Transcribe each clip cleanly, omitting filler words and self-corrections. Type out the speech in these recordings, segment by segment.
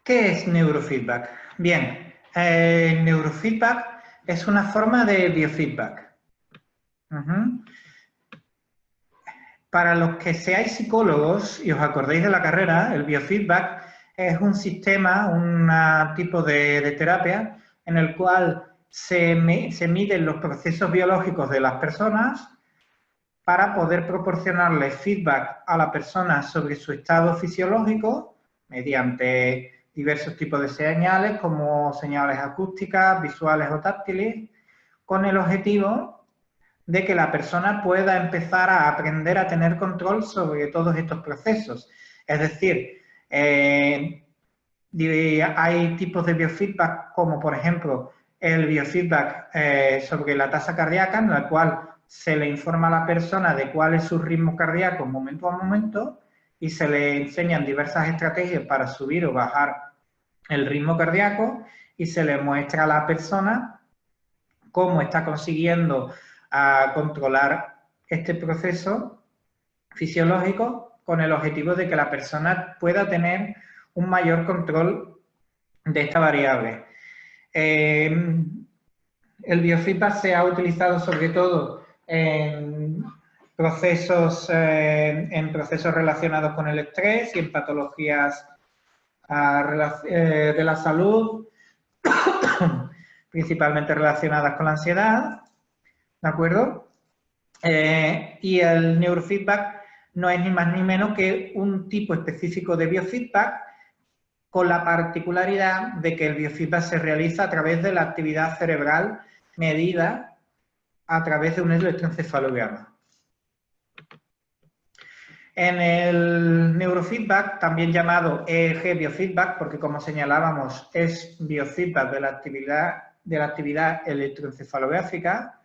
¿Qué es neurofeedback? Bien, neurofeedback es una forma de biofeedback. Para los que seáis psicólogos y os acordéis de la carrera, el biofeedback es un sistema, un tipo de terapia en el cual se miden los procesos biológicos de las personas para poder proporcionarles feedback a la persona sobre su estado fisiológico mediante diversos tipos de señales como señales acústicas, visuales o táctiles, con el objetivo de que la persona pueda empezar a aprender a tener control sobre todos estos procesos. Es decir, hay tipos de biofeedback como, por ejemplo, el biofeedback sobre la tasa cardíaca, en el cual se le informa a la persona de cuál es su ritmo cardíaco momento a momento y se le enseñan diversas estrategias para subir o bajar el ritmo cardíaco y se le muestra a la persona cómo está consiguiendo controlar este proceso fisiológico con el objetivo de que la persona pueda tener un mayor control de esta variable. El biofeedback se ha utilizado sobre todo en procesos relacionados con el estrés y en patologías de la salud, principalmente relacionadas con la ansiedad, ¿de acuerdo? Y el neurofeedback no es ni más ni menos que un tipo específico de biofeedback con la particularidad de que el biofeedback se realiza a través de la actividad cerebral medida a través de un electroencefalograma. En el neurofeedback, también llamado EEG biofeedback, porque como señalábamos es biofeedback de la actividad electroencefalográfica,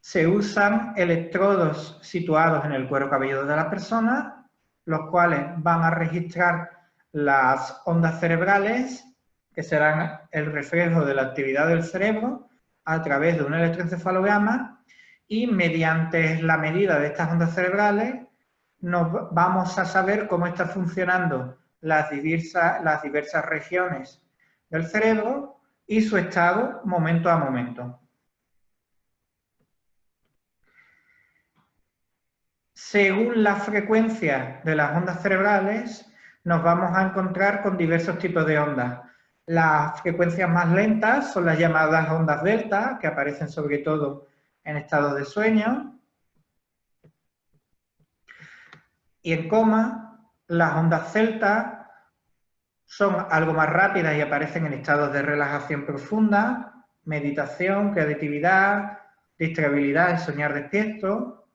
se usan electrodos situados en el cuero cabelludo de la persona, los cuales van a registrar las ondas cerebrales, que serán el reflejo de la actividad del cerebro, a través de un electroencefalograma, y mediante la medida de estas ondas cerebrales nos vamos a saber cómo están funcionando las diversas regiones del cerebro y su estado momento a momento. Según la frecuencia de las ondas cerebrales, nos vamos a encontrar con diversos tipos de ondas. Las frecuencias más lentas son las llamadas ondas delta, que aparecen sobre todo en estados de sueño. Y en coma, las ondas celta son algo más rápidas y aparecen en estados de relajación profunda, meditación, creatividad, distractibilidad y soñar despierto.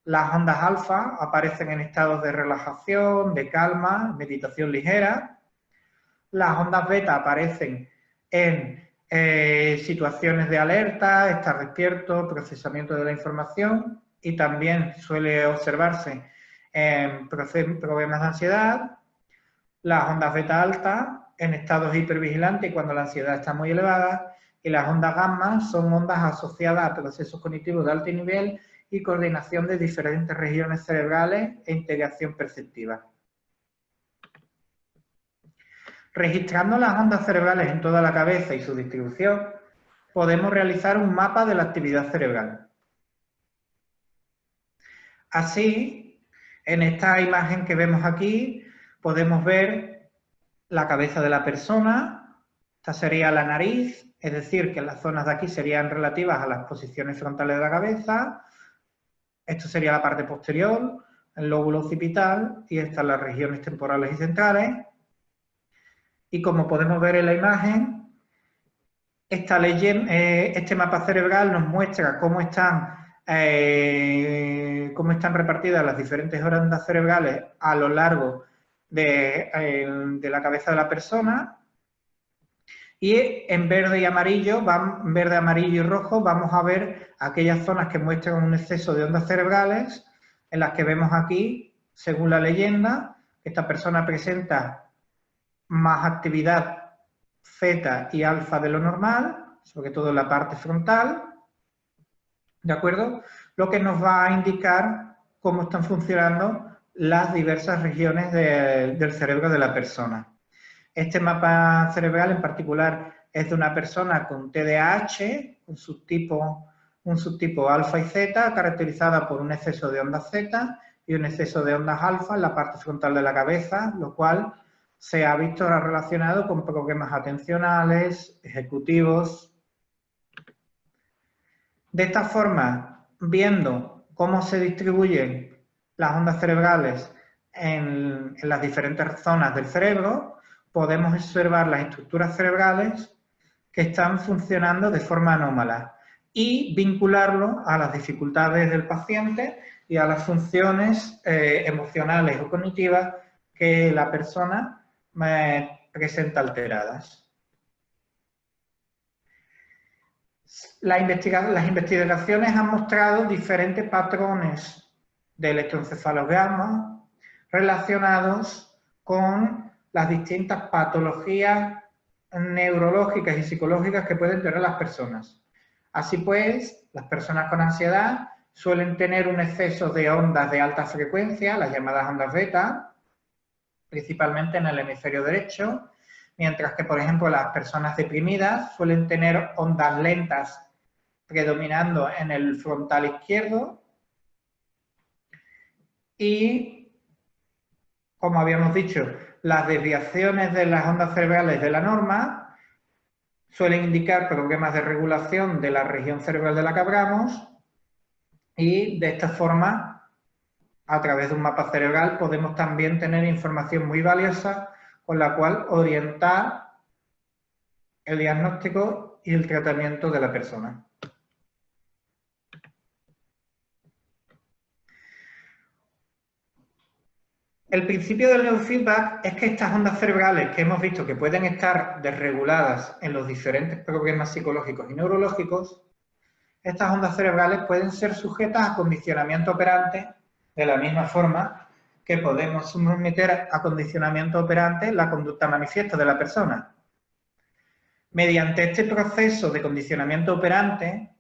Las ondas alfa aparecen en estados de relajación, de calma, meditación ligera. Las ondas beta aparecen en situaciones de alerta, estar despierto, procesamiento de la información, y también suele observarse en problemas de ansiedad. Las ondas beta alta en estados hipervigilantes cuando la ansiedad está muy elevada, y las ondas gamma son ondas asociadas a procesos cognitivos de alto nivel y coordinación de diferentes regiones cerebrales e integración perceptiva. Registrando las ondas cerebrales en toda la cabeza y su distribución, podemos realizar un mapa de la actividad cerebral. Así, en esta imagen que vemos aquí, podemos ver la cabeza de la persona. Esta sería la nariz, es decir, que las zonas de aquí serían relativas a las posiciones frontales de la cabeza. Esto sería la parte posterior, el lóbulo occipital, y estas las regiones temporales y centrales. Y como podemos ver en la imagen, este mapa cerebral nos muestra cómo están repartidas las diferentes ondas cerebrales a lo largo de la cabeza de la persona. Y en verde y amarillo, verde, amarillo y rojo, vamos a ver aquellas zonas que muestran un exceso de ondas cerebrales, en las que vemos aquí, según la leyenda, esta persona presenta más actividad zeta y alfa de lo normal, sobre todo en la parte frontal, ¿de acuerdo? Lo que nos va a indicar cómo están funcionando las diversas regiones del cerebro de la persona. Este mapa cerebral en particular es de una persona con TDAH, un subtipo alfa y zeta, caracterizada por un exceso de ondas zeta y un exceso de ondas alfa en la parte frontal de la cabeza, lo cual se ha visto relacionado con problemas atencionales, ejecutivos. De esta forma, viendo cómo se distribuyen las ondas cerebrales en las diferentes zonas del cerebro, podemos observar las estructuras cerebrales que están funcionando de forma anómala y vincularlo a las dificultades del paciente y a las funciones emocionales o cognitivas que la persona presenta alteradas. Las investigaciones han mostrado diferentes patrones de electroencefalograma relacionados con las distintas patologías neurológicas y psicológicas que pueden tener las personas. Así pues, las personas con ansiedad suelen tener un exceso de ondas de alta frecuencia, las llamadas ondas beta, principalmente en el hemisferio derecho, mientras que, por ejemplo, las personas deprimidas suelen tener ondas lentas predominando en el frontal izquierdo y, como habíamos dicho, las desviaciones de las ondas cerebrales de la norma suelen indicar problemas de regulación de la región cerebral de la que hablamos y de esta forma, a través de un mapa cerebral, podemos también tener información muy valiosa con la cual orientar el diagnóstico y el tratamiento de la persona. El principio del neurofeedback es que estas ondas cerebrales que hemos visto que pueden estar desreguladas en los diferentes problemas psicológicos y neurológicos, estas ondas cerebrales pueden ser sujetas a condicionamiento operante de la misma forma que podemos someter a condicionamiento operante la conducta manifiesta de la persona. Mediante este proceso de condicionamiento operante,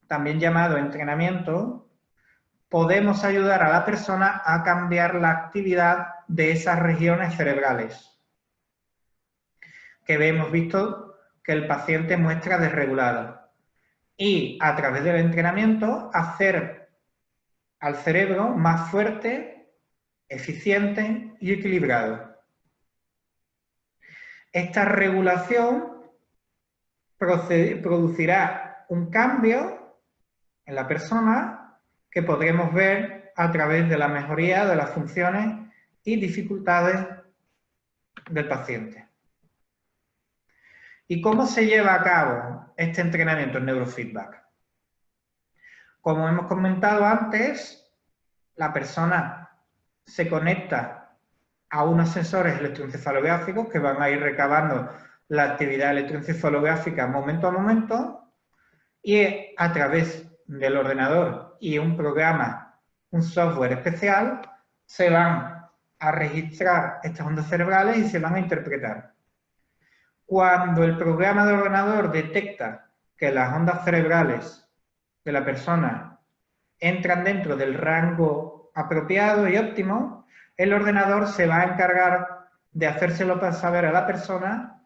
también llamado entrenamiento, podemos ayudar a la persona a cambiar la actividad de esas regiones cerebrales que hemos visto que el paciente muestra desregulada. Y a través del entrenamiento hacer al cerebro más fuerte, eficiente y equilibrado. Esta regulación producirá un cambio en la persona que podremos ver a través de la mejoría de las funciones y dificultades del paciente. ¿Y cómo se lleva a cabo este entrenamiento en neurofeedback? Como hemos comentado antes, la persona se conecta a unos sensores electroencefalográficos que van a ir recabando la actividad electroencefalográfica momento a momento y a través del ordenador y un programa, un software especial, se van a registrar estas ondas cerebrales y se van a interpretar. Cuando el programa de ordenador detecta que las ondas cerebrales de la persona entran dentro del rango apropiado y óptimo, el ordenador se va a encargar de hacérselo saber a la persona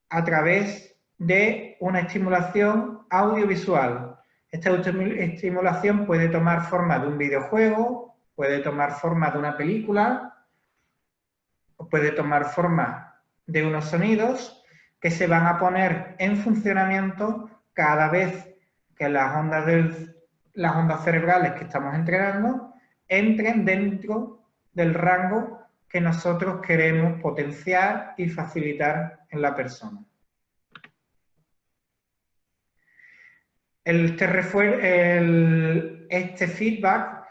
a través de una estimulación audiovisual. Esta estimulación puede tomar forma de un videojuego, puede tomar forma de una película, o puede tomar forma de unos sonidos que se van a poner en funcionamiento cada vez que las ondas cerebrales que estamos entrenando entren dentro del rango que nosotros queremos potenciar y facilitar en la persona. Este feedback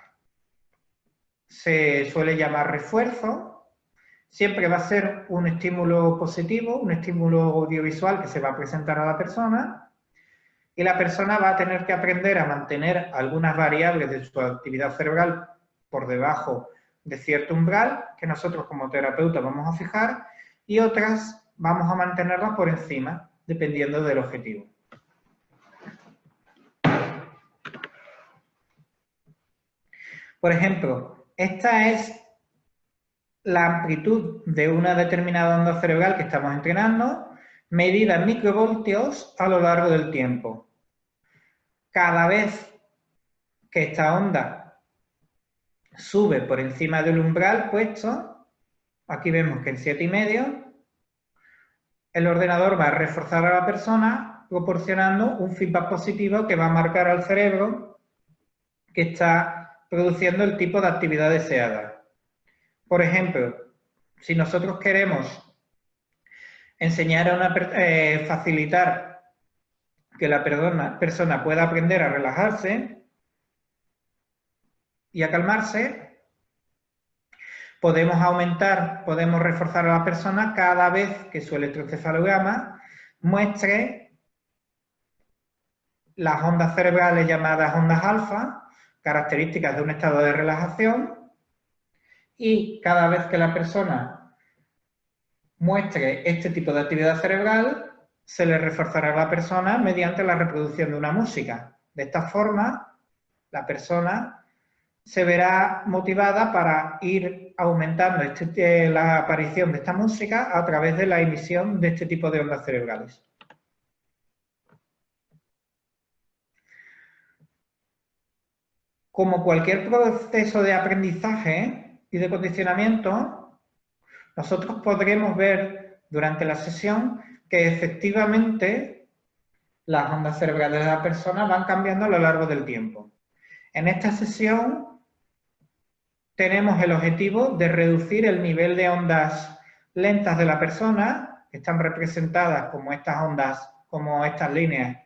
se suele llamar refuerzo. Siempre va a ser un estímulo positivo, un estímulo audiovisual que se va a presentar a la persona y la persona va a tener que aprender a mantener algunas variables de su actividad cerebral por debajo de cierto umbral que nosotros como terapeuta vamos a fijar y otras vamos a mantenerlas por encima, dependiendo del objetivo. Por ejemplo, esta es la amplitud de una determinada onda cerebral que estamos entrenando, medida en microvoltios a lo largo del tiempo. Cada vez que esta onda sube por encima del umbral puesto, aquí vemos que en 7,5, el ordenador va a reforzar a la persona proporcionando un feedback positivo que va a marcar al cerebro que está produciendo el tipo de actividad deseada. Por ejemplo, si nosotros queremos enseñar a facilitar que la persona pueda aprender a relajarse y a calmarse, podemos reforzar a la persona cada vez que su electroencefalograma muestre las ondas cerebrales llamadas ondas alfa, características de un estado de relajación, y cada vez que la persona muestre este tipo de actividad cerebral, se le reforzará a la persona mediante la reproducción de una música. De esta forma, la persona se verá motivada para ir aumentando la aparición de esta música a través de la emisión de este tipo de ondas cerebrales. Como cualquier proceso de aprendizaje y de condicionamiento, nosotros podremos ver durante la sesión que efectivamente las ondas cerebrales de la persona van cambiando a lo largo del tiempo. En esta sesión tenemos el objetivo de reducir el nivel de ondas lentas de la persona, que están representadas como estas ondas, como estas líneas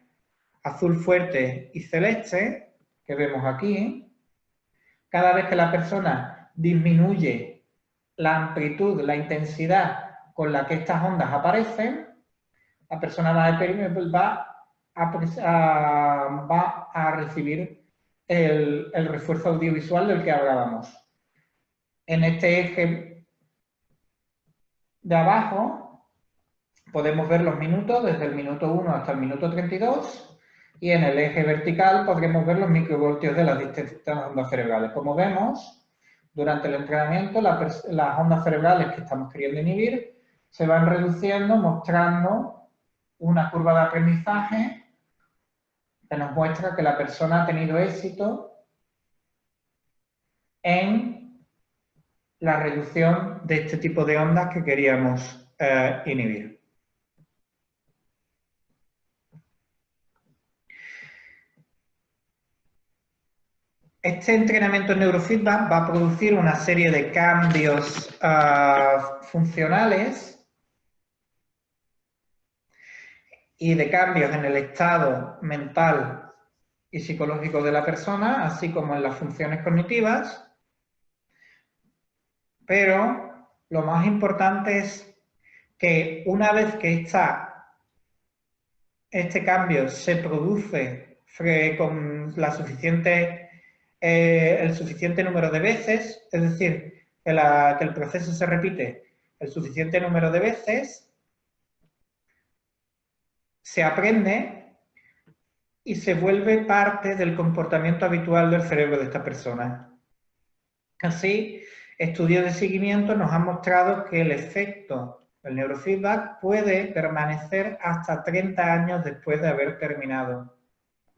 azul fuerte y celeste, que vemos aquí. Cada vez que la persona disminuye la amplitud, la intensidad con la que estas ondas aparecen, la persona va a recibir el refuerzo audiovisual del que hablábamos. En este eje de abajo podemos ver los minutos desde el minuto 1 hasta el minuto 32 y en el eje vertical podremos ver los microvoltios de las distintas ondas cerebrales. Como vemos, durante el entrenamiento las ondas cerebrales que estamos queriendo inhibir se van reduciendo, mostrando una curva de aprendizaje que nos muestra que la persona ha tenido éxito en la reducción de este tipo de ondas que queríamos inhibir. Este entrenamiento en neurofeedback va a producir una serie de cambios funcionales y de cambios en el estado mental y psicológico de la persona, así como en las funciones cognitivas. Pero lo más importante es que una vez que este cambio se produce con el suficiente número de veces, es decir, que el proceso se repite el suficiente número de veces, se aprende y se vuelve parte del comportamiento habitual del cerebro de esta persona. Así, estudios de seguimiento nos han mostrado que el efecto del neurofeedback puede permanecer hasta 30 años después de haber terminado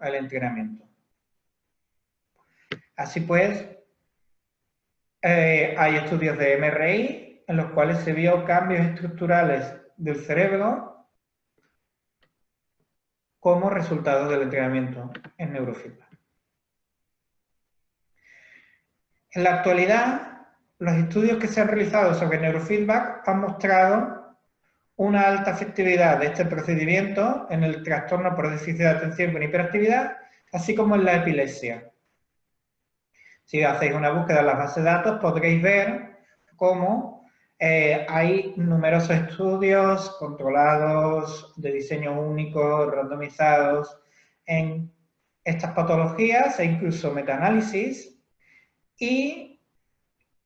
el entrenamiento. Así pues, hay estudios de MRI en los cuales se vio cambios estructurales del cerebro como resultado del entrenamiento en neurofeedback. En la actualidad, los estudios que se han realizado sobre neurofeedback han mostrado una alta efectividad de este procedimiento en el trastorno por déficit de atención con hiperactividad, así como en la epilepsia. Si hacéis una búsqueda en las bases de datos, podréis ver cómo hay numerosos estudios controlados, de diseño único, randomizados, en estas patologías e incluso metaanálisis, y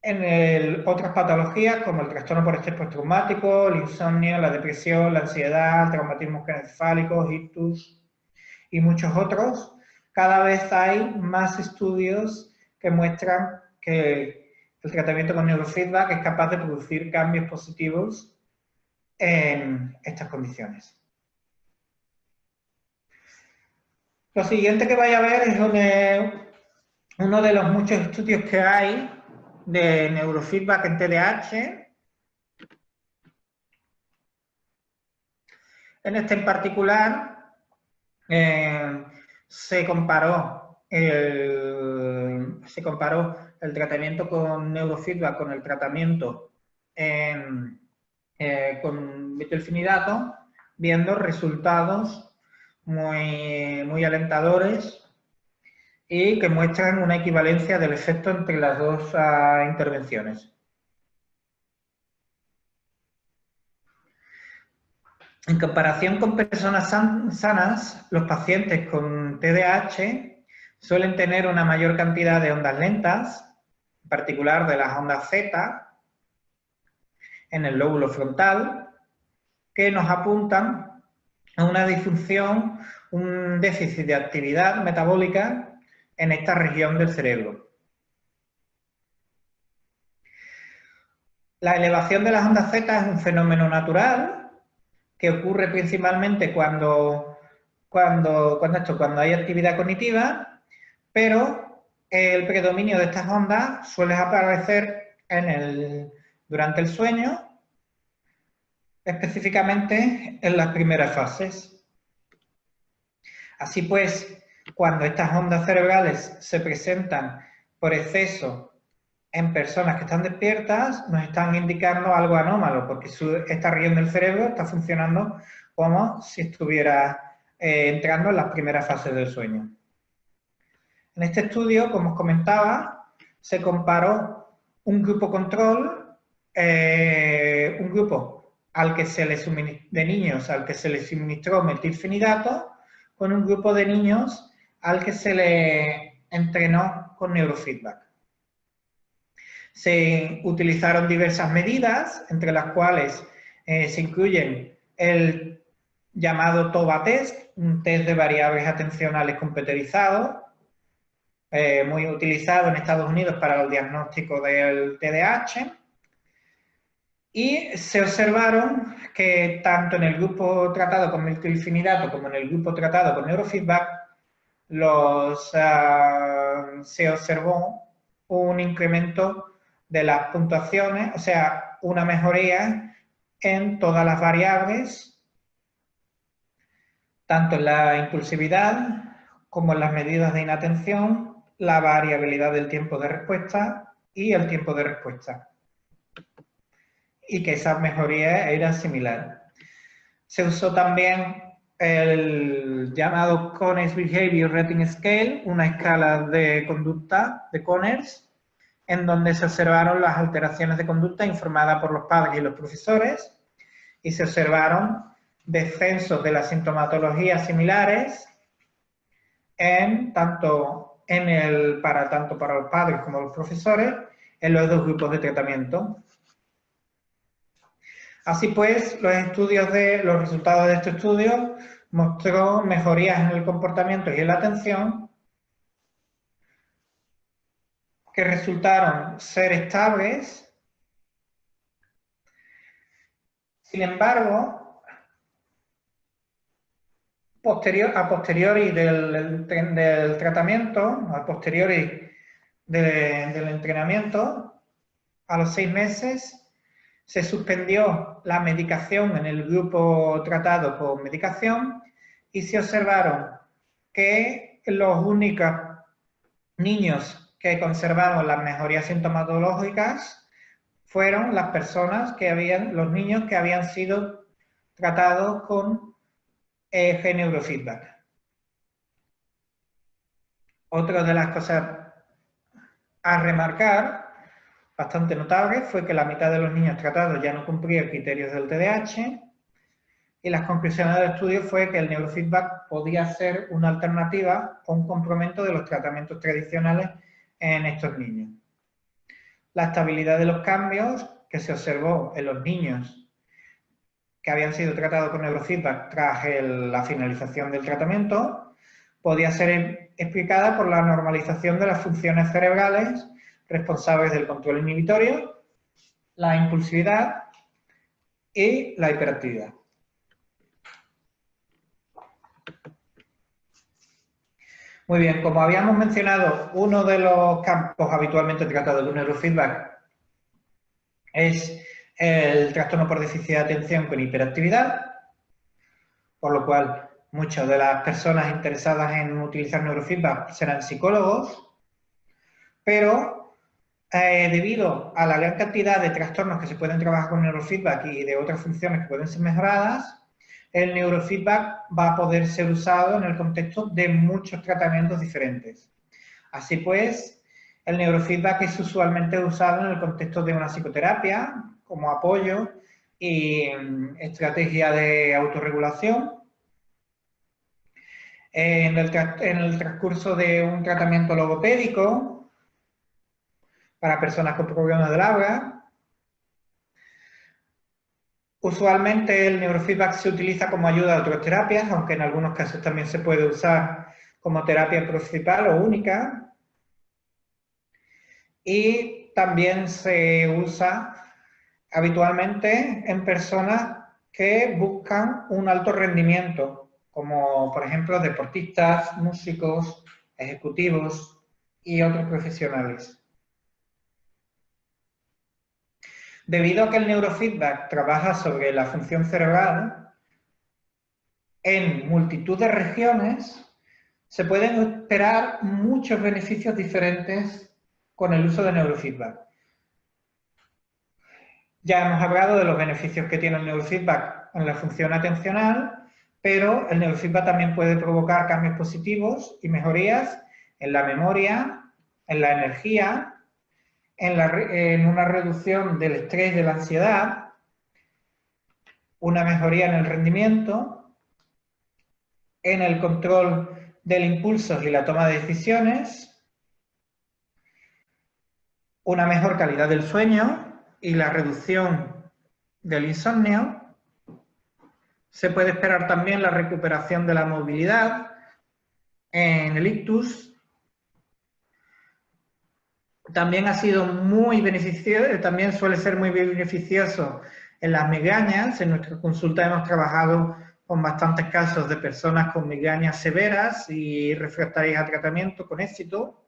en otras patologías como el trastorno por estrés postraumático, el insomnio, la depresión, la ansiedad, el traumatismo encefálico, ictus y muchos otros, cada vez hay más estudios que muestran que el tratamiento con neurofeedback es capaz de producir cambios positivos en estas condiciones. Lo siguiente que vais a ver es uno de los muchos estudios que hay de neurofeedback en TDAH. En este en particular se comparó el tratamiento con neurofeedback con el tratamiento con metilfenidato, viendo resultados muy alentadores y que muestran una equivalencia del efecto entre las dos intervenciones. En comparación con personas sanas, los pacientes con TDAH suelen tener una mayor cantidad de ondas lentas, en particular de las ondas Z, en el lóbulo frontal, que nos apuntan a una disfunción, un déficit de actividad metabólica en esta región del cerebro. La elevación de las ondas Z es un fenómeno natural que ocurre principalmente cuando hay actividad cognitiva, pero el predominio de estas ondas suele aparecer durante el sueño, específicamente en las primeras fases. Así pues, cuando estas ondas cerebrales se presentan por exceso en personas que están despiertas, nos están indicando algo anómalo, porque esta región del cerebro está funcionando como si estuviera entrando en las primeras fases del sueño. En este estudio, como os comentaba, se comparó un grupo control, un grupo de niños al que se le suministró metilfenidato, con un grupo de niños al que se le entrenó con neurofeedback. Se utilizaron diversas medidas, entre las cuales se incluyen el llamado TOBA test, un test de variables atencionales computerizado, muy utilizado en Estados Unidos para el diagnóstico del TDAH. Y se observaron que tanto en el grupo tratado con metilfenidato como en el grupo tratado con neurofeedback se observó un incremento de las puntuaciones, o sea, una mejoría en todas las variables, tanto en la impulsividad como en las medidas de inatención, la variabilidad del tiempo de respuesta y el tiempo de respuesta. Y que esa mejoría era similar. Se usó también el llamado Conners Behavior Rating Scale, una escala de conducta de Conners, en donde se observaron las alteraciones de conducta informadas por los padres y los profesores, y se observaron descensos de las sintomatologías similares tanto para los padres como los profesores en los dos grupos de tratamiento. Así pues, los resultados de este estudio mostró mejorías en el comportamiento y en la atención que resultaron ser estables. Sin embargo, a posteriori del tratamiento, a posteriori del entrenamiento, a los 6 meses, se suspendió la medicación en el grupo tratado con medicación y se observaron que los únicos niños que conservaron las mejorías sintomatológicas fueron los niños que habían sido tratados con neurofeedback. Otra de las cosas a remarcar, bastante notable, fue que la mitad de los niños tratados ya no cumplían criterios del TDAH, y las conclusiones del estudio fue que el neurofeedback podía ser una alternativa o un complemento de los tratamientos tradicionales en estos niños. La estabilidad de los cambios que se observó en los niños que habían sido tratados con neurofeedback tras la finalización del tratamiento podía ser explicada por la normalización de las funciones cerebrales responsables del control inhibitorio, la impulsividad y la hiperactividad. Muy bien, como habíamos mencionado, uno de los campos habitualmente tratados del neurofeedback es el trastorno por déficit de atención con hiperactividad, por lo cual muchas de las personas interesadas en utilizar neurofeedback serán psicólogos, pero debido a la gran cantidad de trastornos que se pueden trabajar con neurofeedback y de otras funciones que pueden ser mejoradas, el neurofeedback va a poder ser usado en el contexto de muchos tratamientos diferentes. Así pues, el neurofeedback es usualmente usado en el contexto de una psicoterapia como apoyo y estrategia de autorregulación. En el transcurso de un tratamiento logopédico para personas con problemas del habla. Usualmente el neurofeedback se utiliza como ayuda a otras terapias, aunque en algunos casos también se puede usar como terapia principal o única. Y también se usa habitualmente en personas que buscan un alto rendimiento, como por ejemplo deportistas, músicos, ejecutivos y otros profesionales. Debido a que el neurofeedback trabaja sobre la función cerebral, en multitud de regiones se pueden esperar muchos beneficios diferentes con el uso de neurofeedback. Ya hemos hablado de los beneficios que tiene el neurofeedback en la función atencional, pero el neurofeedback también puede provocar cambios positivos y mejorías en la memoria, en la energía, en una reducción del estrés y de la ansiedad, una mejoría en el rendimiento, en el control del impulso y la toma de decisiones, una mejor calidad del sueño y la reducción del insomnio. Se puede esperar también la recuperación de la movilidad en el ictus. También ha sido muy beneficioso, también suele ser muy beneficioso en las migrañas. En nuestra consulta hemos trabajado con bastantes casos de personas con migrañas severas y refractarias a tratamiento con éxito.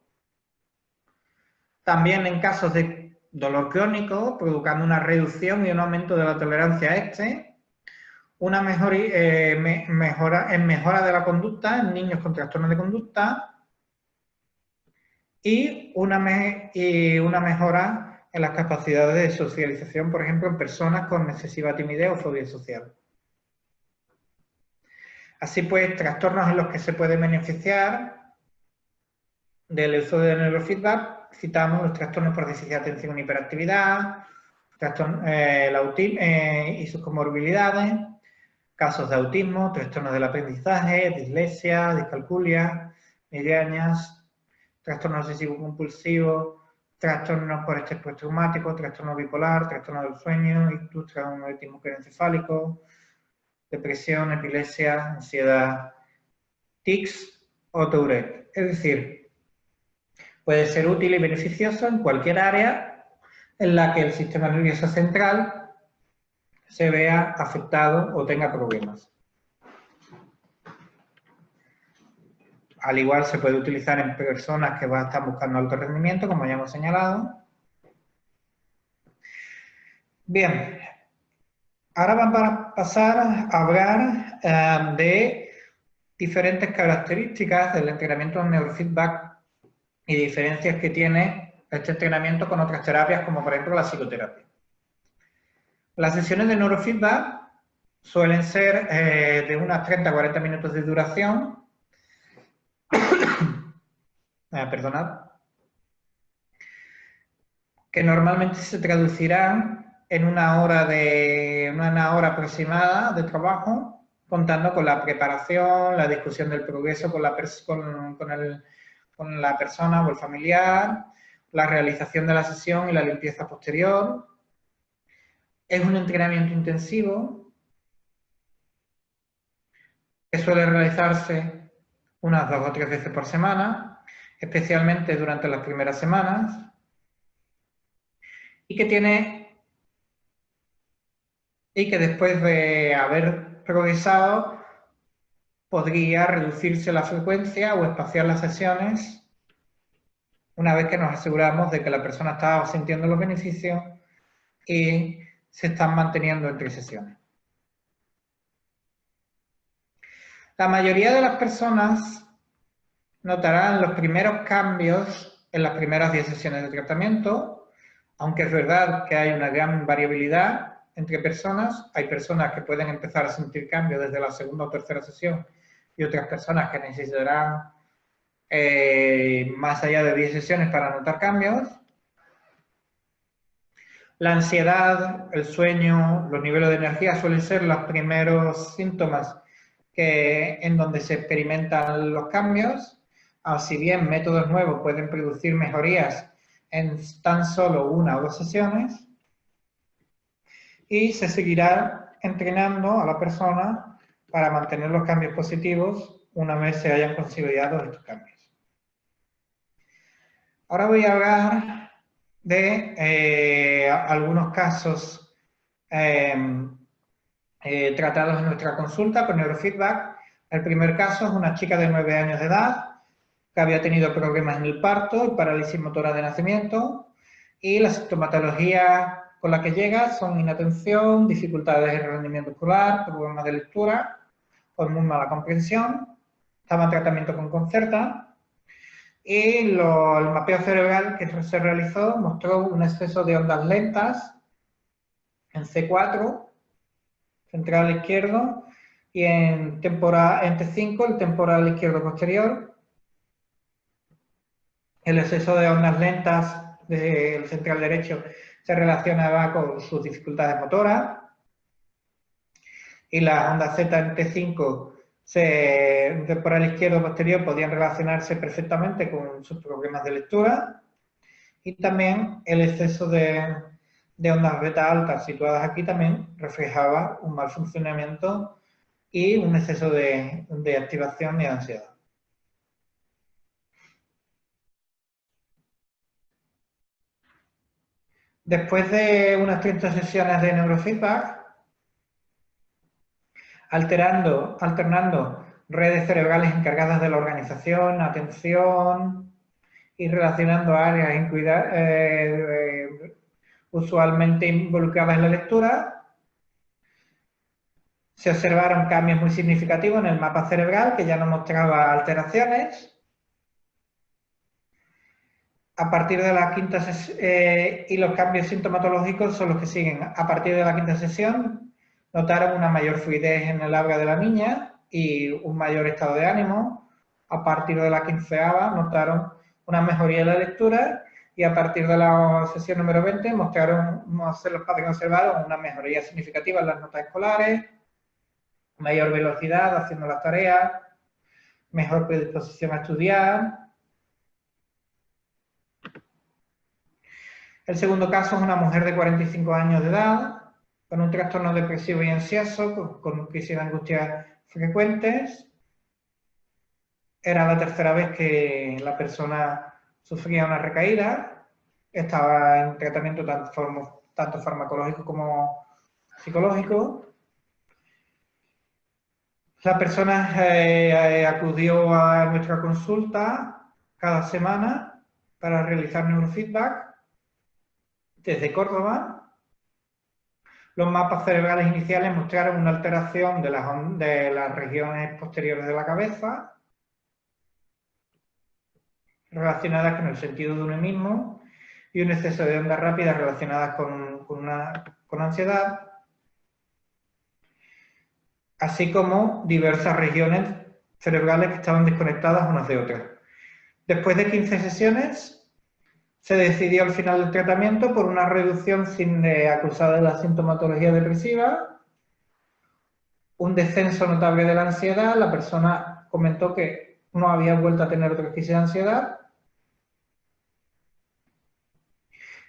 También en casos de dolor crónico, provocando una reducción y un aumento de la tolerancia a este. Una mejora de la conducta en niños con trastornos de conducta. Y una mejora en las capacidades de socialización, por ejemplo, en personas con excesiva timidez o fobia social. Así pues, trastornos en los que se puede beneficiar del uso de neurofeedback, citamos los trastornos por déficit de atención y hiperactividad, el autismo y sus comorbilidades, casos de autismo, trastornos del aprendizaje, dislexia, discalculia, migrañas, trastorno obsesivo compulsivo, trastornos por estrés postraumático, trastorno bipolar, trastorno del sueño, ictus, traumatismo craneoencefálico, depresión, epilepsia, ansiedad, tics o Tourette. Es decir, puede ser útil y beneficioso en cualquier área en la que el sistema nervioso central se vea afectado o tenga problemas. Al igual se puede utilizar en personas que están buscando alto rendimiento, como ya hemos señalado. Bien, ahora vamos a pasar a hablar de diferentes características del entrenamiento en neurofeedback y diferencias que tiene este entrenamiento con otras terapias, como por ejemplo la psicoterapia. Las sesiones de neurofeedback suelen ser de unas 30 a 40 minutos de duración. Perdonad, que normalmente se traducirán en una hora aproximada de trabajo, contando con la preparación, la discusión del progreso con la persona o el familiar, la realización de la sesión y la limpieza posterior. Es un entrenamiento intensivo que suele realizarse unas 2 o 3 veces por semana, especialmente durante las primeras semanas. y que después de haber progresado podría reducirse la frecuencia o espaciar las sesiones una vez que nos aseguramos de que la persona está sintiendo los beneficios y se están manteniendo entre sesiones. La mayoría de las personas notarán los primeros cambios en las primeras 10 sesiones de tratamiento, aunque es verdad que hay una gran variabilidad entre personas. Hay personas que pueden empezar a sentir cambios desde la segunda o tercera sesión y otras personas que necesitarán más allá de 10 sesiones para notar cambios. La ansiedad, el sueño, los niveles de energía suelen ser los primeros síntomas en donde se experimentan los cambios. Si bien métodos nuevos pueden producir mejorías en tan solo 1 o 2 sesiones, y se seguirá entrenando a la persona para mantener los cambios positivos una vez se hayan consolidado estos cambios. Ahora voy a hablar de algunos casos tratados en nuestra consulta con neurofeedback. El primer caso es una chica de 9 años de edad que había tenido problemas en el parto y parálisis motora de nacimiento, y la sintomatología con la que llega son inatención, dificultades en el rendimiento escolar, problemas de lectura, con muy mala comprensión. Estaba en tratamiento con Concerta. Y el mapeo cerebral que se realizó mostró un exceso de ondas lentas en C4, central izquierdo, y en T5, el temporal izquierdo posterior. El exceso de ondas lentas del central derecho se relacionaba con sus dificultades motoras, y las ondas Z en T5 temporal izquierdo posterior podían relacionarse perfectamente con sus problemas de lectura, y también el exceso de ondas beta altas situadas aquí también reflejaba un mal funcionamiento y un exceso de activación y ansiedad. Después de unas 30 sesiones de neurofeedback, alternando redes cerebrales encargadas de la organización, atención y relacionando áreas usualmente involucradas en la lectura, se observaron cambios muy significativos en el mapa cerebral, que ya no mostraba alteraciones. A partir de la quinta sesión, y los cambios sintomatológicos son los que siguen. A partir de la quinta sesión, notaron una mayor fluidez en el habla de la niña y un mayor estado de ánimo. A partir de la 15ª, notaron una mejoría en la lectura, y a partir de la sesión número 20 mostraron, los padres observaron una mejoría significativa en las notas escolares, mayor velocidad haciendo las tareas, mejor predisposición a estudiar. El segundo caso es una mujer de 45 años de edad, con un trastorno depresivo y ansioso, con crisis de angustia frecuentes. Era la tercera vez que la persona sufría una recaída. Estaba en tratamiento tanto farmacológico como psicológico. La persona acudió a nuestra consulta cada semana para realizar neurofeedback desde Córdoba. Los mapas cerebrales iniciales mostraron una alteración de las regiones posteriores de la cabeza relacionadas con el sentido de uno mismo, y un exceso de ondas rápidas relacionadas con ansiedad, así como diversas regiones cerebrales que estaban desconectadas unas de otras. Después de 15 sesiones, se decidió al final del tratamiento por una reducción acusada de la sintomatología depresiva, un descenso notable de la ansiedad. La persona comentó que no había vuelto a tener otra crisis de ansiedad,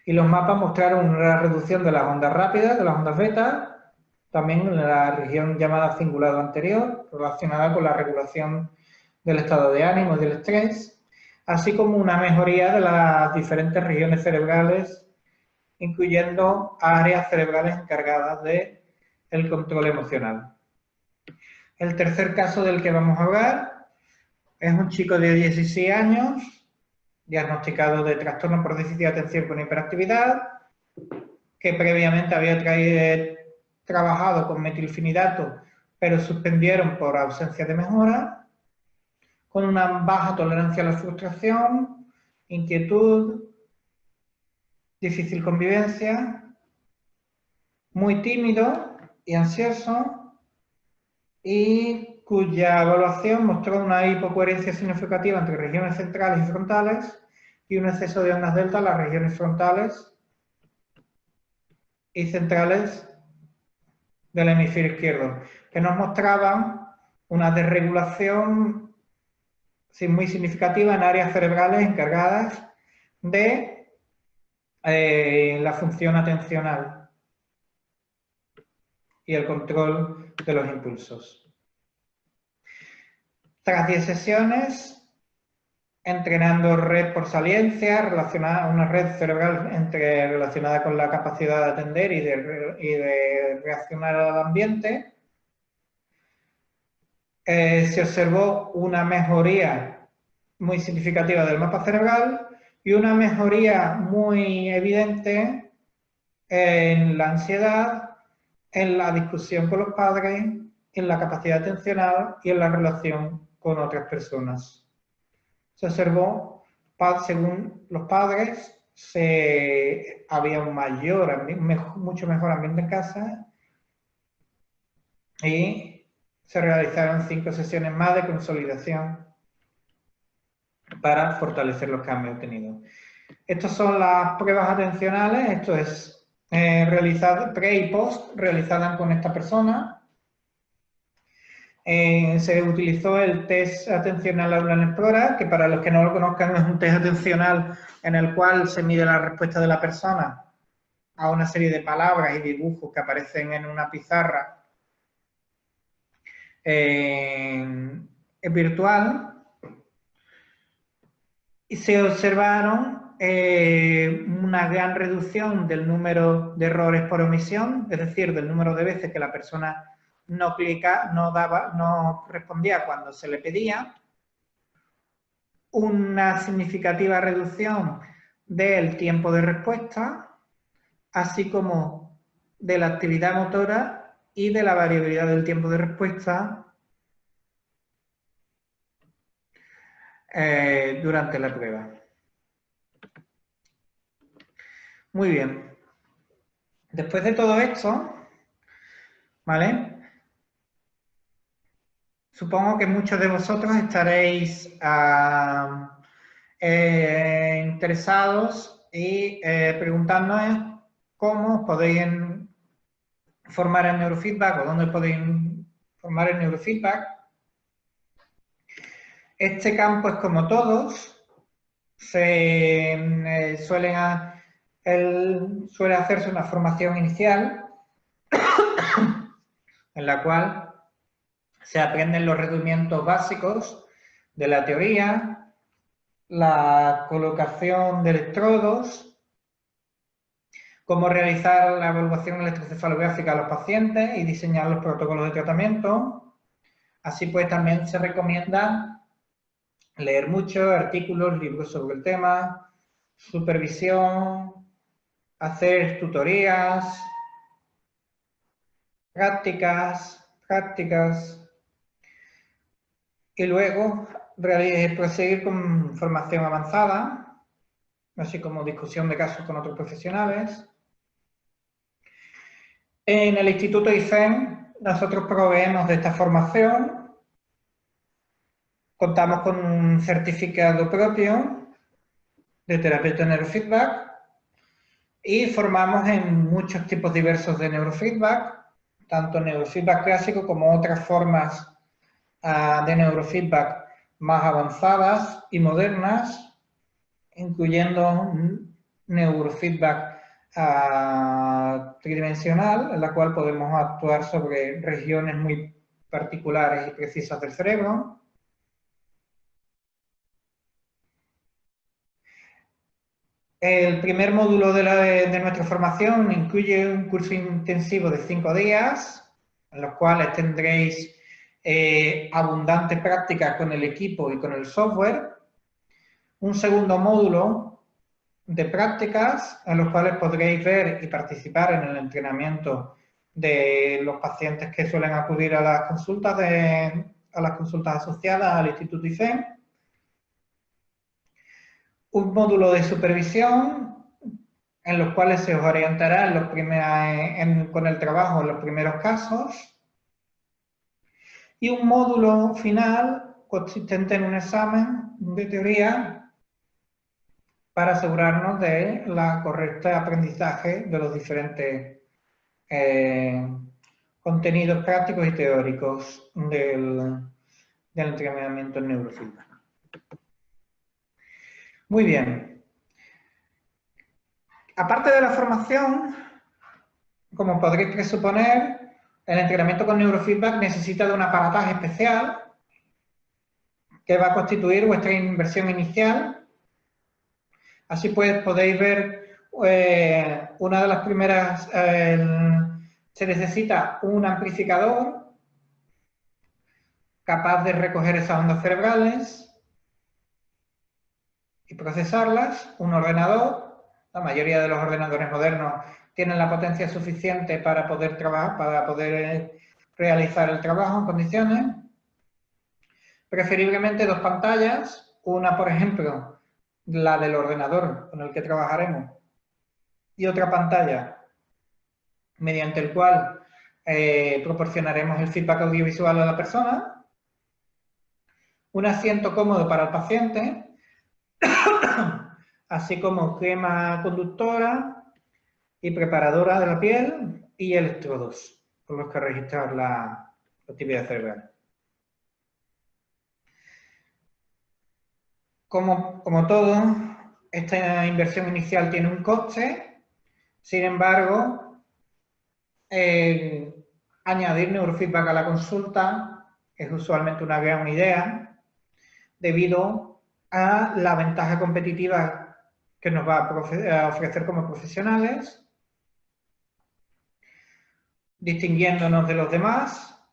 y los mapas mostraron una reducción de las ondas rápidas, de las ondas beta, también en la región llamada cingulado anterior, relacionada con la regulación del estado de ánimo y del estrés, así como una mejoría de las diferentes regiones cerebrales incluyendo áreas cerebrales encargadas del control emocional. El tercer caso del que vamos a hablar es un chico de 16 años, diagnosticado de trastorno por déficit de atención con hiperactividad, que previamente había trabajado con metilfenidato, pero suspendieron por ausencia de mejora, con una baja tolerancia a la frustración, inquietud, difícil convivencia, muy tímido y ansioso, y cuya evaluación mostró una hipocoherencia significativa entre regiones centrales y frontales y un exceso de ondas delta en las regiones frontales y centrales del hemisferio izquierdo, que nos mostraban una desregulación muy significativa en áreas cerebrales encargadas de la función atencional y el control de los impulsos. Tras 10 sesiones, entrenando red por saliencia, una red cerebral relacionada con la capacidad de atender y de reaccionar al ambiente, se observó una mejoría muy significativa del mapa cerebral y una mejoría muy evidente en la ansiedad, en la discusión con los padres, en la capacidad atencional y en la relación con otras personas. Se observó, según los padres, había un mucho mejor ambiente en casa y se realizaron 5 sesiones más de consolidación para fortalecer los cambios obtenidos. Estas son las pruebas atencionales, esto es pre y post, realizadas con esta persona. Se utilizó el test atencional Aula Explorer, que para los que no lo conozcan es un test atencional en el cual se mide la respuesta de la persona a una serie de palabras y dibujos que aparecen en una pizarra virtual, y se observaron una gran reducción del número de errores por omisión, es decir, del número de veces que la persona no respondía cuando se le pedía, una significativa reducción del tiempo de respuesta, así como de la actividad motora y de la variabilidad del tiempo de respuesta durante la prueba. Muy bien. Después de todo esto, ¿vale? Supongo que muchos de vosotros estaréis interesados y preguntándoos cómo os podéis formar el neurofeedback o dónde podéis formar el neurofeedback. Este campo es como todos, suele hacerse una formación inicial en la cual se aprenden los rendimientos básicos de la teoría, la colocación de electrodos, cómo realizar la evaluación electrocefalográfica a los pacientes y diseñar los protocolos de tratamiento. Así pues, también se recomienda leer muchos artículos, libros sobre el tema, supervisión, hacer tutorías, prácticas, y luego proseguir con formación avanzada, así como discusión de casos con otros profesionales. En el Instituto IFEM nosotros proveemos de esta formación, contamos con un certificado propio de terapeuta de neurofeedback y formamos en muchos tipos diversos de neurofeedback, tanto neurofeedback clásico como otras formas de neurofeedback más avanzadas y modernas, incluyendo neurofeedback tridimensional, en la cual podemos actuar sobre regiones muy particulares y precisas del cerebro. El primer módulo de nuestra formación incluye un curso intensivo de 5 días, en los cuales tendréis abundantes prácticas con el equipo y con el software. Un segundo módulo de prácticas, en los cuales podréis ver y participar en el entrenamiento de los pacientes que suelen acudir a las consultas, asociadas al Instituto IFEM. Un módulo de supervisión, en los cuales se os orientará con el trabajo en los primeros casos. Y un módulo final consistente en un examen de teoría para asegurarnos de la correcta aprendizaje de los diferentes contenidos prácticos y teóricos del entrenamiento en neurofeedback. Muy bien. Aparte de la formación, como podréis presuponer, el entrenamiento con neurofeedback necesita de un aparataje especial que va a constituir vuestra inversión inicial. Así pues, podéis ver una de las primeras, se necesita un amplificador capaz de recoger esas ondas cerebrales y procesarlas, un ordenador. La mayoría de los ordenadores modernos tienen la potencia suficiente para poder realizar el trabajo en condiciones. Preferiblemente 2 pantallas, una, por ejemplo, la del ordenador con el que trabajaremos, y otra pantalla mediante el cual proporcionaremos el feedback audiovisual a la persona, un asiento cómodo para el paciente, así como crema conductora y preparadora de la piel y electrodos con los que registrar la actividad cerebral. Como todo, esta inversión inicial tiene un coste. Sin embargo, añadir neurofeedback a la consulta es usualmente una gran idea debido a la ventaja competitiva que nos va a ofrecer como profesionales, distinguiéndonos de los demás,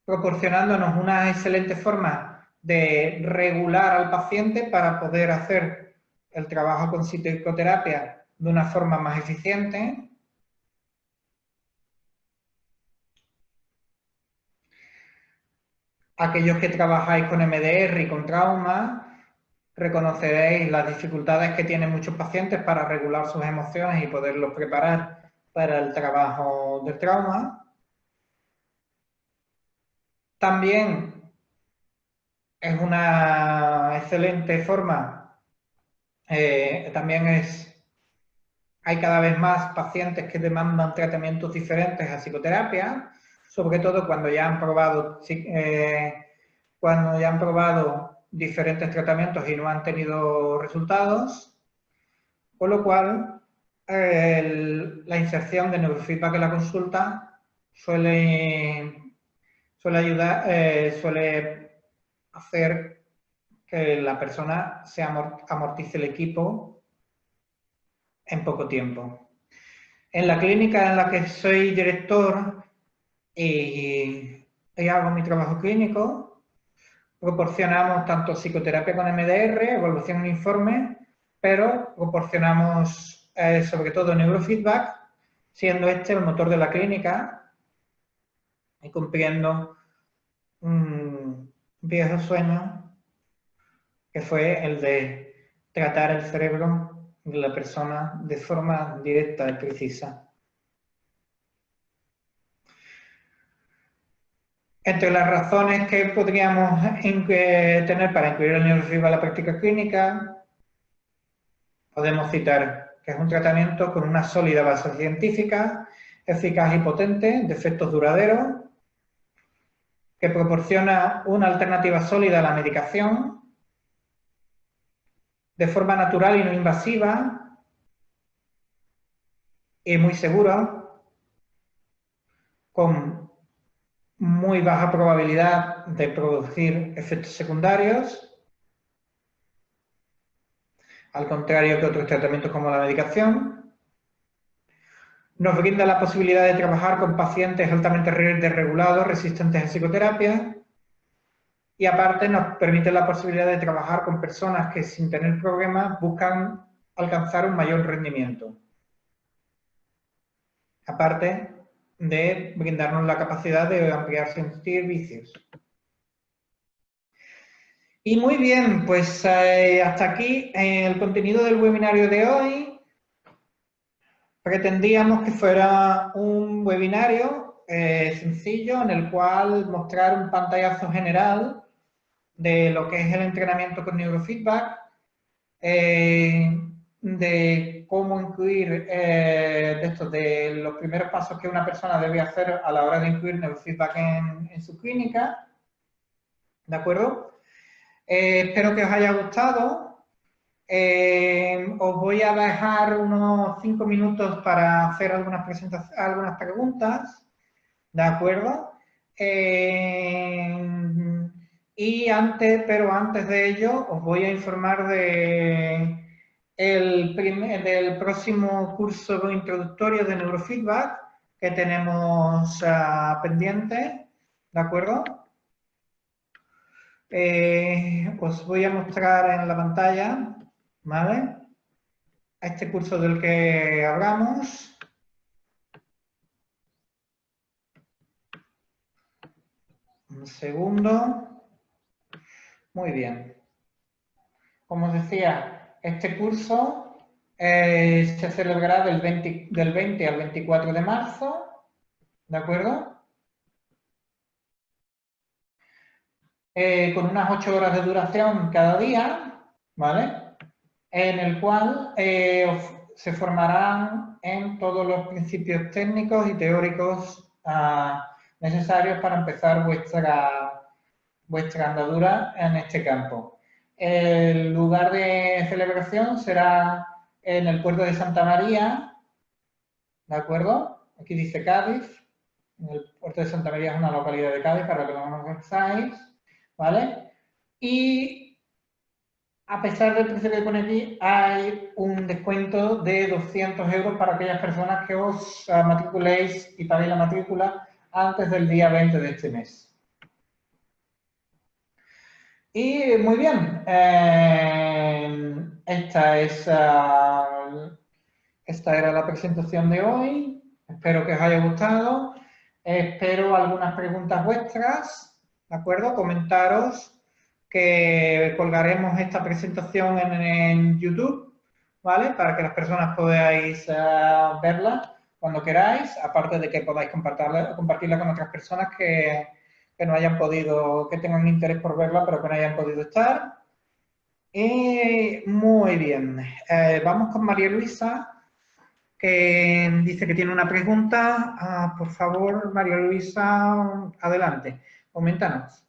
proporcionándonos una excelente forma de regular al paciente para poder hacer el trabajo con psicoterapia de una forma más eficiente. Aquellos que trabajáis con MDR y con trauma, reconoceréis las dificultades que tienen muchos pacientes para regular sus emociones y poderlos preparar para el trabajo del trauma. También es una excelente forma, hay cada vez más pacientes que demandan tratamientos diferentes a psicoterapia, sobre todo cuando ya han probado diferentes tratamientos y no han tenido resultados, con lo cual la inserción de neurofeedback en la consulta suele hacer que la persona se amortice el equipo en poco tiempo. En la clínica en la que soy director y hago mi trabajo clínico, proporcionamos tanto psicoterapia con MDR, evaluación en informe, pero proporcionamos sobre todo neurofeedback, siendo este el motor de la clínica y cumpliendo un viejo sueño que fue el de tratar el cerebro de la persona de forma directa y precisa. Entre las razones que podríamos tener para incluir el neurofeedback en la práctica clínica, podemos citar que es un tratamiento con una sólida base científica, eficaz y potente, de efectos duraderos, que proporciona una alternativa sólida a la medicación, de forma natural y no invasiva, y muy segura, con muy baja probabilidad de producir efectos secundarios, al contrario que otros tratamientos como la medicación. Nos brinda la posibilidad de trabajar con pacientes altamente desregulados, resistentes a psicoterapia. Y aparte nos permite la posibilidad de trabajar con personas que sin tener problemas buscan alcanzar un mayor rendimiento. Aparte de brindarnos la capacidad de ampliar servicios. Y muy bien, pues hasta aquí el contenido del webinario de hoy. Pretendíamos que fuera un webinario sencillo en el cual mostrar un pantallazo general de lo que es el entrenamiento con neurofeedback, de cómo incluir de los primeros pasos que una persona debe hacer a la hora de incluir neurofeedback en su clínica, ¿de acuerdo? Espero que os haya gustado. Os voy a dejar unos 5 minutos para hacer algunas preguntas, ¿de acuerdo? Pero antes de ello, os voy a informar del próximo curso introductorio de neurofeedback que tenemos pendiente, ¿de acuerdo? Os voy a mostrar en la pantalla, ¿vale? Este curso del que hablamos. Un segundo. Muy bien. Como os decía, este curso se celebrará del 20 al 24 de marzo, ¿de acuerdo? Con unas 8 horas de duración cada día, ¿vale? En el cual se formarán en todos los principios técnicos y teóricos necesarios para empezar vuestra andadura en este campo. El lugar de celebración será en el puerto de Santa María, ¿de acuerdo? Aquí dice Cádiz. El puerto de Santa María es una localidad de Cádiz, para que lo conozcáis, ¿vale? Y a pesar del precio que pone aquí, hay un descuento de 200 euros para aquellas personas que os matriculéis y paguéis la matrícula antes del día 20 de este mes. Y muy bien, esta era la presentación de hoy. Espero que os haya gustado. Espero algunas preguntas vuestras, ¿de acuerdo? Comentaros que colgaremos esta presentación en YouTube, ¿vale? Para que las personas podáis verla cuando queráis, aparte de que podáis compartirla con otras personas que no hayan podido, que tengan interés por verla, pero que no hayan podido estar. Muy bien. Vamos con María Luisa, que dice que tiene una pregunta. Por favor, María Luisa, adelante. Coméntanos.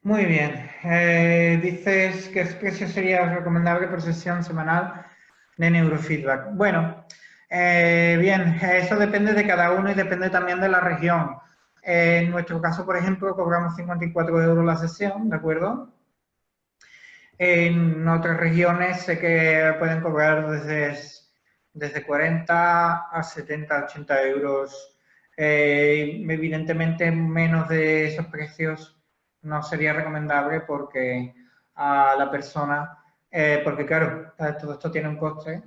Muy bien. Dices que el precio sería recomendable por sesión semanal de neurofeedback. Bueno, bien, eso depende de cada uno y depende también de la región. En nuestro caso, por ejemplo, cobramos 54 euros la sesión, ¿de acuerdo? En otras regiones sé que pueden cobrar desde 40 a 70, 80 euros. Evidentemente, menos de esos precios no sería recomendable porque a la persona, porque claro, todo esto tiene un coste,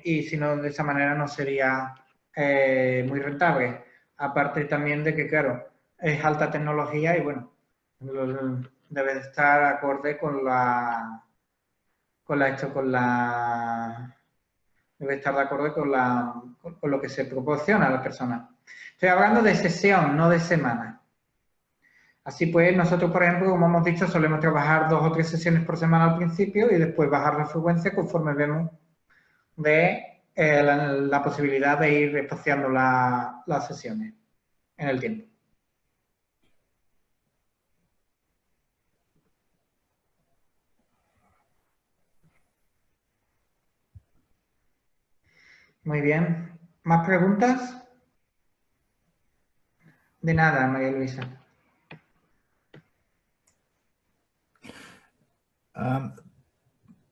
y si no, de esa manera no sería muy rentable. Aparte también de que, claro, es alta tecnología y bueno, debe de estar acorde debe estar de acuerdo con lo que se proporciona a las personas. Estoy hablando de sesión, no de semana. Así pues, nosotros, por ejemplo, como hemos dicho, solemos trabajar 2 o 3 sesiones por semana al principio y después bajar la frecuencia conforme vemos de la posibilidad de ir espaciando las sesiones en el tiempo. Muy bien. ¿Más preguntas? De nada, María Luisa.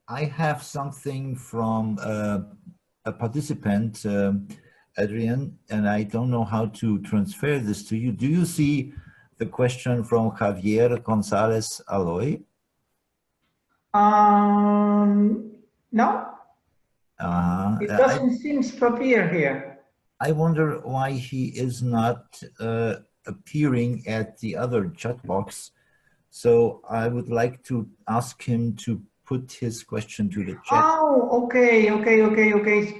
I have something from a participant, Adrian, and I don't know how to transfer this to you. Do you see the question from Javier González Aloy? No. It doesn't seem to appear here. I wonder why he is not appearing at the other chat box. So I would like to ask him to put his question to the chat. Oh, okay.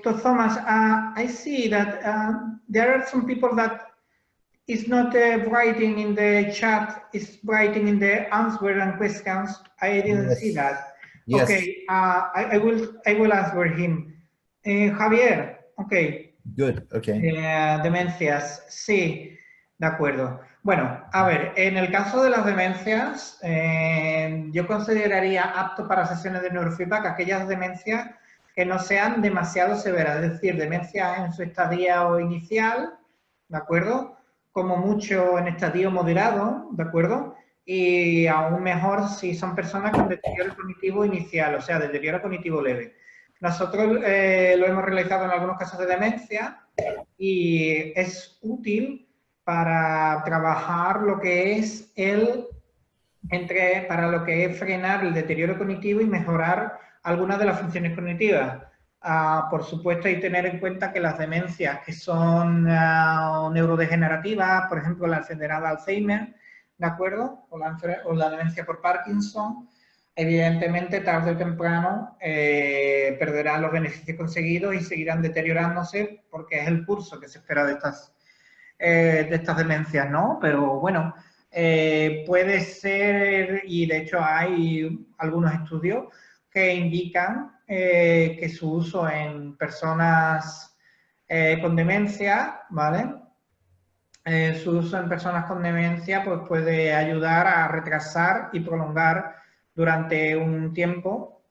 So Thomas, I see that there are some people that is not writing in the chat, is writing in the answer and questions. I didn't see that. Yes. Okay, I will answer him. Javier, okay. Good, okay. Demencias, sí, de acuerdo. Bueno, a ver, en el caso de las demencias, yo consideraría apto para sesiones de neurofeedback aquellas demencias que no sean demasiado severas, es decir, demencias en su estadio inicial, ¿de acuerdo? Como mucho en estadio moderado, ¿de acuerdo? Y aún mejor si son personas con deterioro cognitivo inicial, o sea, deterioro cognitivo leve. Nosotros lo hemos realizado en algunos casos de demencia y es útil para trabajar lo que es para lo que es frenar el deterioro cognitivo y mejorar algunas de las funciones cognitivas. Por supuesto, hay que tener en cuenta que las demencias que son neurodegenerativas, por ejemplo, la enfermedad de Alzheimer, ¿de acuerdo? O la demencia por Parkinson, evidentemente, tarde o temprano, perderán los beneficios conseguidos y seguirán deteriorándose porque es el curso que se espera de estas demencias, ¿no? Pero bueno, puede ser, y de hecho hay algunos estudios que indican que su uso en personas con demencia, ¿vale? Su uso en personas con demencia pues puede ayudar a retrasar y prolongar durante un tiempo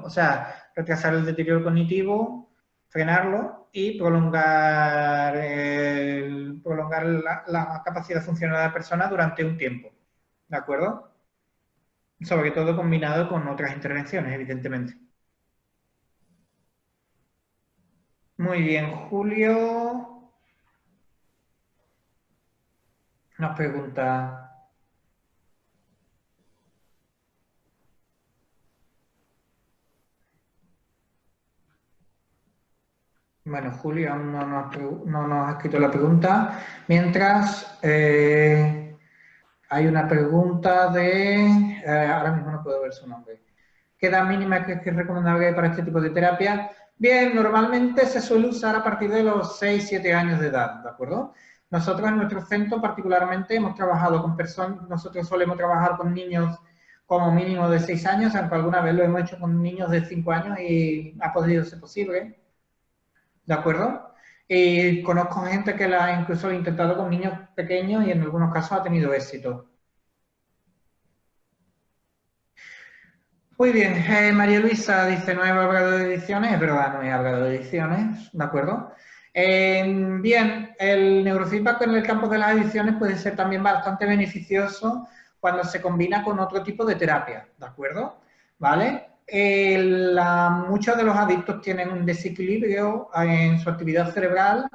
o sea, retrasar el deterioro cognitivo, frenarlo y prolongar la capacidad funcional de la persona durante un tiempo, ¿de acuerdo? Sobre todo combinado con otras intervenciones, evidentemente. Muy bien, Julio nos pregunta... Bueno, Julio aún no nos ha escrito la pregunta. Mientras, hay una pregunta de... ahora mismo no puedo ver su nombre. ¿Qué edad mínima es recomendable para este tipo de terapia? Bien, normalmente se suele usar a partir de los 6-7 años de edad, ¿de acuerdo? Nosotros en nuestro centro particularmente hemos trabajado con personas, nosotros solemos trabajar con niños como mínimo de 6 años, aunque alguna vez lo hemos hecho con niños de 5 años y ha podido ser posible. ¿De acuerdo? Y conozco gente que la ha incluso intentado con niños pequeños y en algunos casos ha tenido éxito. Muy bien, María Luisa dice, no he hablado de ediciones, es verdad, no he hablado de ediciones, ¿de acuerdo? Bien, el neurofeedback en el campo de las ediciones puede ser también bastante beneficioso cuando se combina con otro tipo de terapia, ¿de acuerdo? ¿Vale? Muchos de los adictos tienen un desequilibrio en su actividad cerebral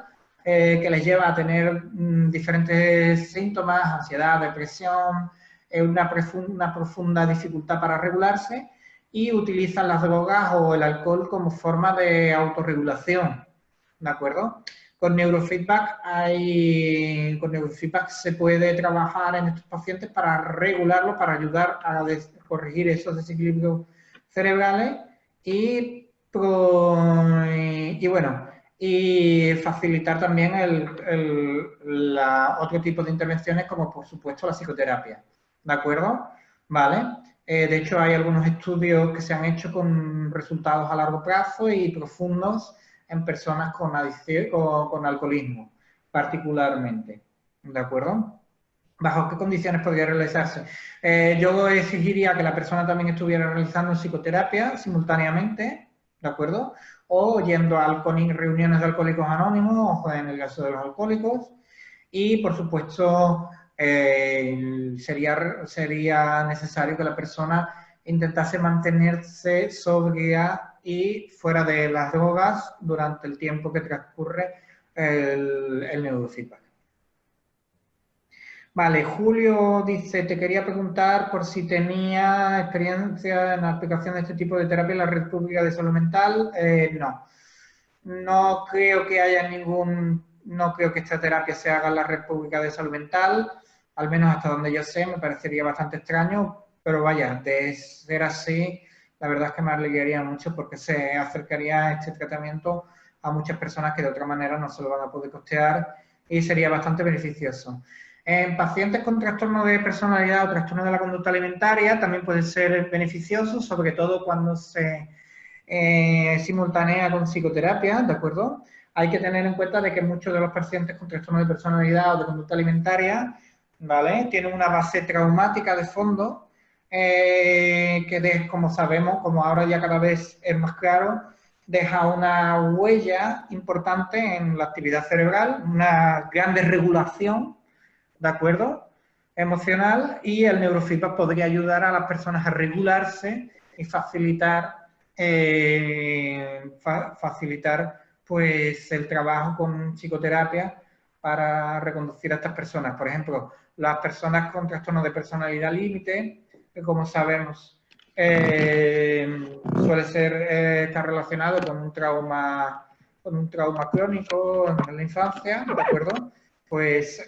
que les lleva a tener diferentes síntomas, ansiedad, depresión, una profunda dificultad para regularse y utilizan las drogas o el alcohol como forma de autorregulación, ¿de acuerdo? Con neurofeedback se puede trabajar en estos pacientes para regularlo, para ayudar a corregir esos desequilibrios cerebrales y facilitar también otro tipo de intervenciones como por supuesto la psicoterapia, ¿de acuerdo? ¿Vale? De hecho hay algunos estudios que se han hecho con resultados a largo plazo y profundos en personas con adicción, con alcoholismo, particularmente, ¿de acuerdo? ¿Bajo qué condiciones podría realizarse? Yo exigiría que la persona también estuviera realizando psicoterapia simultáneamente, ¿de acuerdo? O yendo a reuniones de alcohólicos anónimos, o en el caso de los alcohólicos. Y, por supuesto, sería necesario que la persona intentase mantenerse sobria y fuera de las drogas durante el tiempo que transcurre el neurofeedback. Vale, Julio dice, te quería preguntar por si tenía experiencia en la aplicación de este tipo de terapia en la Red Pública de Salud Mental. No. No creo que haya no creo que esta terapia se haga en la Red Pública de Salud Mental, al menos hasta donde yo sé, me parecería bastante extraño, pero vaya, de ser así, la verdad es que me alegraría mucho porque se acercaría este tratamiento a muchas personas que de otra manera no se lo van a poder costear y sería bastante beneficioso. En pacientes con trastorno de personalidad o trastorno de la conducta alimentaria también puede ser beneficioso, sobre todo cuando se simultánea con psicoterapia, ¿de acuerdo? Hay que tener en cuenta de que muchos de los pacientes con trastorno de personalidad o de conducta alimentaria, ¿vale? Tienen una base traumática de fondo, como sabemos, como ahora ya cada vez es más claro, deja una huella importante en la actividad cerebral, una gran desregulación, ¿de acuerdo? Emocional, y el neurofeedback podría ayudar a las personas a regularse y facilitar pues el trabajo con psicoterapia para reconducir a estas personas. Por ejemplo, las personas con trastorno de personalidad límite, que como sabemos suele estar relacionado con un trauma crónico en la infancia, ¿de acuerdo? Pues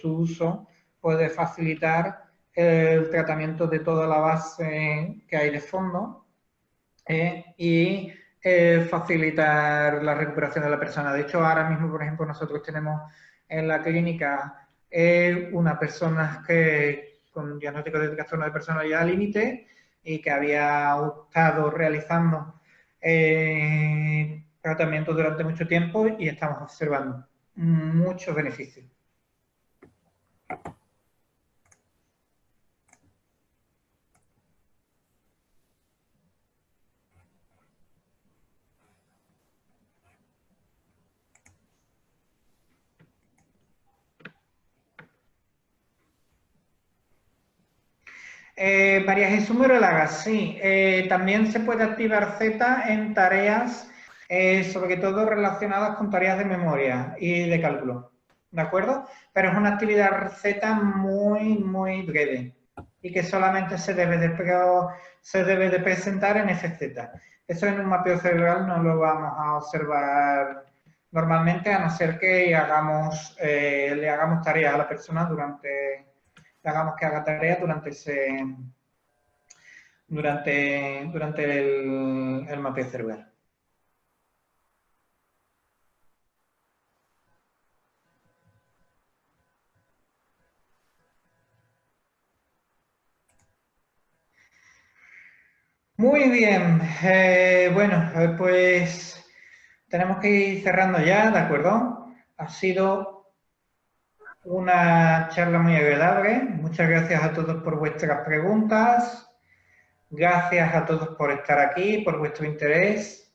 su uso puede facilitar el tratamiento de toda la base que hay de fondo y facilitar la recuperación de la persona. De hecho, ahora mismo, por ejemplo, nosotros tenemos en la clínica una persona con diagnóstico de trastorno de personalidad límite y que había estado realizando tratamientos durante mucho tiempo y estamos observando muchos beneficios. María Jesús Morelaga, sí. También se puede activar Z en tareas, sobre todo relacionadas con tareas de memoria y de cálculo, ¿de acuerdo? Pero es una actividad Z muy, muy breve y que solamente se debe de presentar en FZ. Eso en un mapeo cerebral no lo vamos a observar normalmente, a no ser que le hagamos tareas a la persona hagamos que haga tareas durante el mapeo cerebral. Muy bien, bueno, pues tenemos que ir cerrando ya, ¿de acuerdo? Ha sido una charla muy agradable. Muchas gracias a todos por vuestras preguntas. Gracias a todos por estar aquí, por vuestro interés.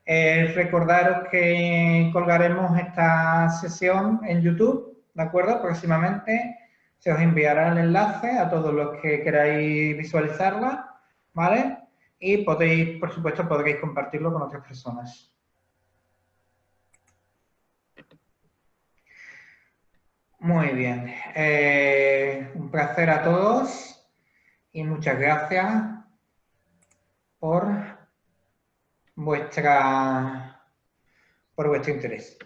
Recordaros que colgaremos esta sesión en YouTube, ¿de acuerdo? Próximamente se os enviará el enlace a todos los que queráis visualizarla, ¿vale? Y podéis, por supuesto, podréis compartirlo con otras personas. Muy bien. Un placer a todos y muchas gracias. por vuestro interés.